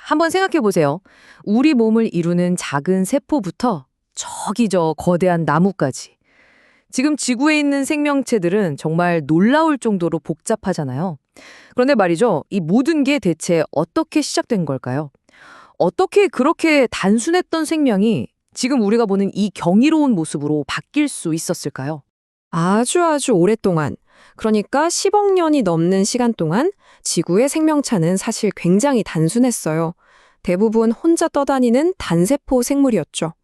한번 생각해 보세요. 우리 몸을 이루는 작은 세포부터 저기 저 거대한 나무까지. 지금 지구에 있는 생명체들은 정말 놀라울 정도로 복잡하잖아요. 그런데 말이죠. 이 모든 게 대체 어떻게 시작된 걸까요? 어떻게 그렇게 단순했던 생명이 지금 우리가 보는 이 경이로운 모습으로 바뀔 수 있었을까요? 아주 오랫동안, 그러니까 10억 년이 넘는 시간 동안 지구의 생명체는 사실 굉장히 단순했어요. 대부분 혼자 떠다니는 단세포 생물이었죠.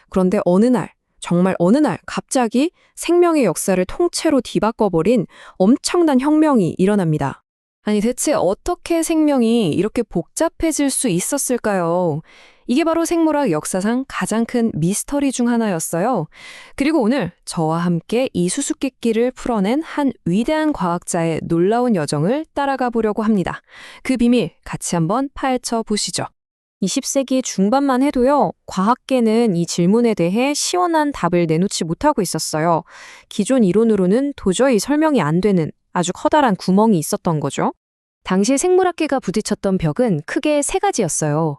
그런데 어느 날, 정말 어느 날 갑자기 생명의 역사를 통째로 뒤바꿔버린 엄청난 혁명이 일어납니다. 아니 대체 어떻게 생명이 이렇게 복잡해질 수 있었을까요? 이게 바로 생물학 역사상 가장 큰 미스터리 중 하나였어요. 그리고 오늘 저와 함께 이 수수께끼를 풀어낸 한 위대한 과학자의 놀라운 여정을 따라가 보려고 합니다. 그 비밀 같이 한번 파헤쳐 보시죠. 20세기 중반만 해도요, 과학계는 이 질문에 대해 시원한 답을 내놓지 못하고 있었어요. 기존 이론으로는 도저히 설명이 안 되는 아주 커다란 구멍이 있었던 거죠. 당시 생물학계가 부딪혔던 벽은 크게 세 가지였어요.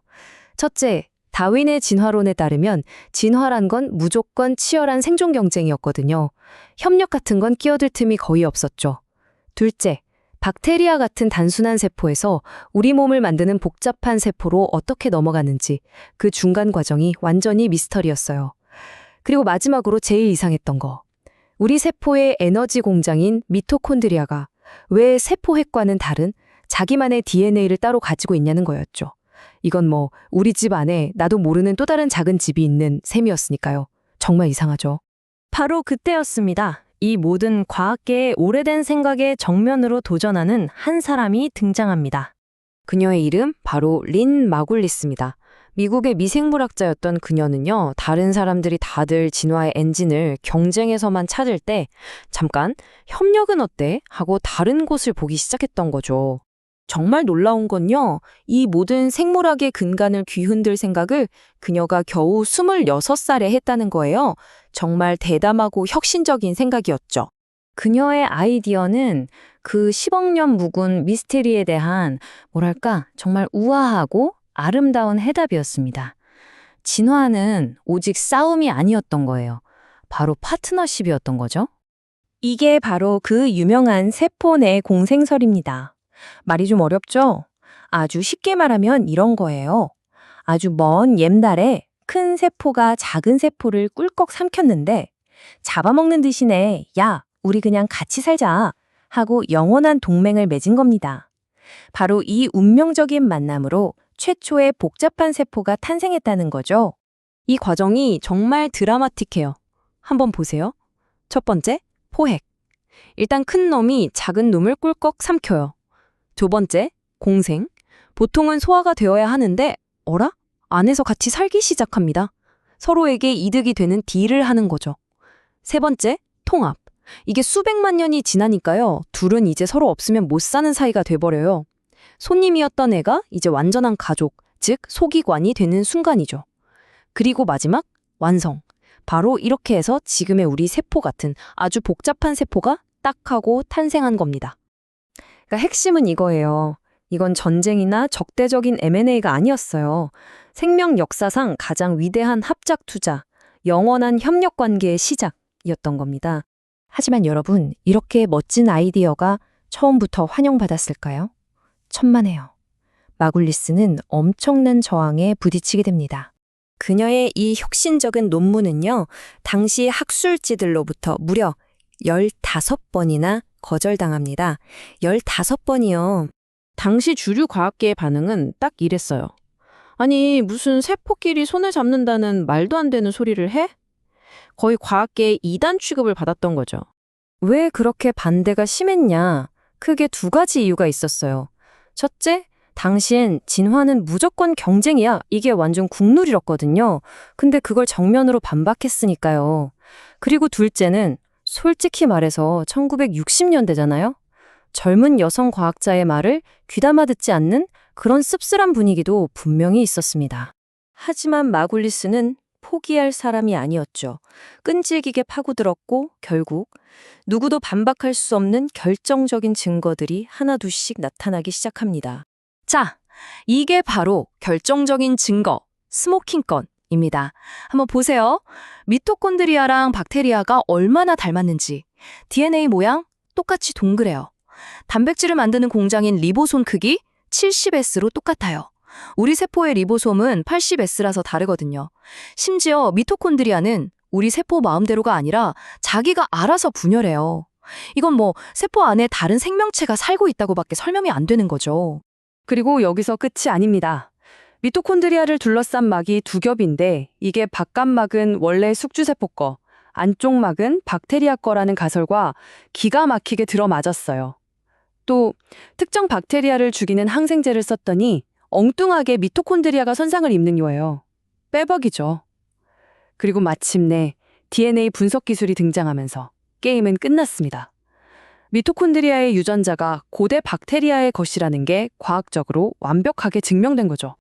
첫째, 다윈의 진화론에 따르면 진화란 건 무조건 치열한 생존 경쟁이었거든요. 협력 같은 건 끼어들 틈이 거의 없었죠. 둘째, 박테리아 같은 단순한 세포에서 우리 몸을 만드는 복잡한 세포로 어떻게 넘어가는지 그 중간 과정이 완전히 미스터리였어요. 그리고 마지막으로 제일 이상했던 거. 우리 세포의 에너지 공장인 미토콘드리아가 왜 세포핵과는 다른 자기만의 DNA를 따로 가지고 있냐는 거였죠. 이건 뭐 우리 집 안에 나도 모르는 또 다른 작은 집이 있는 셈이었으니까요. 정말 이상하죠. 바로 그때였습니다. 이 모든 과학계의 오래된 생각에 정면으로 도전하는 한 사람이 등장합니다. 그녀의 이름 바로 린 마굴리스입니다. 미국의 미생물학자였던 그녀는요, 다른 사람들이 다들 진화의 엔진을 경쟁에서만 찾을 때 잠깐 협력은 어때? 하고 다른 곳을 보기 시작했던 거죠. 정말 놀라운 건요, 이 모든 생물학의 근간을 뒤흔들 생각을 그녀가 겨우 26살에 했다는 거예요. 정말 대담하고 혁신적인 생각이었죠. 그녀의 아이디어는 그 10억 년 묵은 미스테리에 대한 뭐랄까 정말 우아하고 아름다운 해답이었습니다. 진화는 오직 싸움이 아니었던 거예요. 바로 파트너십이었던 거죠. 이게 바로 그 유명한 세포 내 공생설입니다. 말이 좀 어렵죠? 아주 쉽게 말하면 이런 거예요. 아주 먼 옛날에 큰 세포가 작은 세포를 꿀꺽 삼켰는데 잡아먹는 대신에 야, 우리 그냥 같이 살자 하고 영원한 동맹을 맺은 겁니다. 바로 이 운명적인 만남으로 최초의 복잡한 세포가 탄생했다는 거죠. 이 과정이 정말 드라마틱해요. 한번 보세요. 첫 번째, 포획. 일단 큰 놈이 작은 놈을 꿀꺽 삼켜요. 두 번째, 공생. 보통은 소화가 되어야 하는데 어라? 안에서 같이 살기 시작합니다. 서로에게 이득이 되는 딜을 하는 거죠. 세 번째, 통합. 이게 수백만 년이 지나니까요. 둘은 이제 서로 없으면 못 사는 사이가 돼버려요. 손님이었던 애가 이제 완전한 가족, 즉 소기관이 되는 순간이죠. 그리고 마지막, 완성. 바로 이렇게 해서 지금의 우리 세포 같은 아주 복잡한 세포가 딱 하고 탄생한 겁니다. 그러니까 핵심은 이거예요. 이건 전쟁이나 적대적인 M&A가 아니었어요. 생명 역사상 가장 위대한 합작 투자, 영원한 협력 관계의 시작이었던 겁니다. 하지만 여러분, 이렇게 멋진 아이디어가 처음부터 환영받았을까요? 천만에요. 마굴리스는 엄청난 저항에 부딪히게 됩니다. 그녀의 이 혁신적인 논문은요, 당시 학술지들로부터 무려 15번이나 거절당합니다. 15번이요. 당시 주류 과학계의 반응은 딱 이랬어요. 아니, 무슨 세포끼리 손을 잡는다는 말도 안 되는 소리를 해? 거의 과학계의 이단 취급을 받았던 거죠. 왜 그렇게 반대가 심했냐? 크게 두 가지 이유가 있었어요. 첫째, 당시엔 진화는 무조건 경쟁이야. 이게 완전 국룰이었거든요. 근데 그걸 정면으로 반박했으니까요. 그리고 둘째는 솔직히 말해서 1960년대잖아요. 젊은 여성 과학자의 말을 귀담아 듣지 않는 그런 씁쓸한 분위기도 분명히 있었습니다. 하지만 마굴리스는 포기할 사람이 아니었죠. 끈질기게 파고들었고 결국 누구도 반박할 수 없는 결정적인 증거들이 하나둘씩 나타나기 시작합니다. 자, 이게 바로 결정적인 증거, 스모킹건입니다. 한번 보세요. 미토콘드리아랑 박테리아가 얼마나 닮았는지. DNA 모양 똑같이 동그래요. 단백질을 만드는 공장인 리보솜 크기 70S로 똑같아요. 우리 세포의 리보솜은 80S라서 다르거든요. 심지어 미토콘드리아는 우리 세포 마음대로가 아니라 자기가 알아서 분열해요. 이건 뭐 세포 안에 다른 생명체가 살고 있다고밖에 설명이 안 되는 거죠. 그리고 여기서 끝이 아닙니다. 미토콘드리아를 둘러싼 막이 두 겹인데 이게 바깥막은 원래 숙주세포 거, 안쪽 막은 박테리아 거라는 가설과 기가 막히게 들어맞았어요. 또 특정 박테리아를 죽이는 항생제를 썼더니 엉뚱하게 미토콘드리아가 손상을 입는 거예요. 빼박이죠. 그리고 마침내 DNA 분석 기술이 등장하면서 게임은 끝났습니다. 미토콘드리아의 유전자가 고대 박테리아의 것이라는 게 과학적으로 완벽하게 증명된 거죠.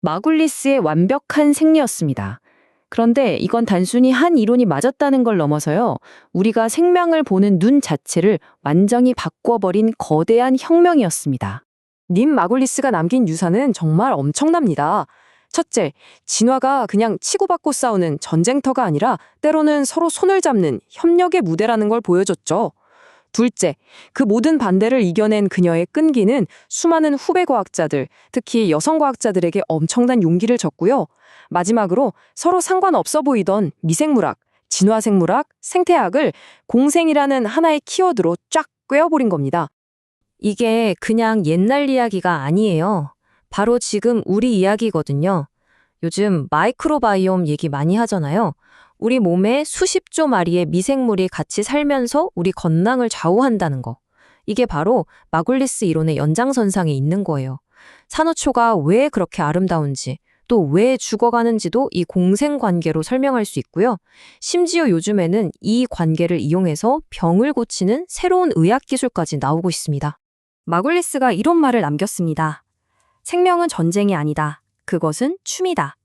마굴리스의 완벽한 생리였습니다. 그런데 이건 단순히 한 이론이 맞았다는 걸 넘어서요. 우리가 생명을 보는 눈 자체를 완전히 바꿔버린 거대한 혁명이었습니다. 님 마굴리스가 남긴 유산은 정말 엄청납니다. 첫째, 진화가 그냥 치고받고 싸우는 전쟁터가 아니라 때로는 서로 손을 잡는 협력의 무대라는 걸 보여줬죠. 둘째, 그 모든 반대를 이겨낸 그녀의 끈기는 수많은 후배 과학자들, 특히 여성 과학자들에게 엄청난 용기를 줬고요. 마지막으로 서로 상관없어 보이던 미생물학, 진화생물학, 생태학을 공생이라는 하나의 키워드로 쫙 꿰어버린 겁니다. 이게 그냥 옛날 이야기가 아니에요. 바로 지금 우리 이야기거든요. 요즘 마이크로바이옴 얘기 많이 하잖아요. 우리 몸에 수십조 마리의 미생물이 같이 살면서 우리 건강을 좌우한다는 거. 이게 바로 마굴리스 이론의 연장선상에 있는 거예요. 산호초가 왜 그렇게 아름다운지, 또 왜 죽어가는지도 이 공생관계로 설명할 수 있고요. 심지어 요즘에는 이 관계를 이용해서 병을 고치는 새로운 의학기술까지 나오고 있습니다. 마굴리스가 이런 말을 남겼습니다. 생명은 전쟁이 아니다. 그것은 춤이다.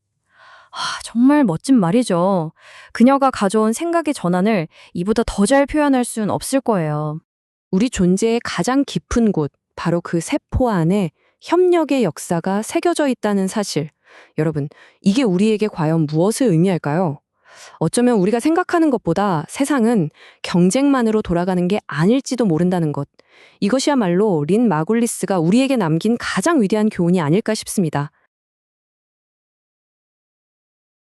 정말 멋진 말이죠. 그녀가 가져온 생각의 전환을 이보다 더 잘 표현할 수는 없을 거예요. 우리 존재의 가장 깊은 곳, 바로 그 세포 안에 협력의 역사가 새겨져 있다는 사실. 여러분, 이게 우리에게 과연 무엇을 의미할까요? 어쩌면 우리가 생각하는 것보다 세상은 경쟁만으로 돌아가는 게 아닐지도 모른다는 것. 이것이야말로 린 마굴리스가 우리에게 남긴 가장 위대한 교훈이 아닐까 싶습니다.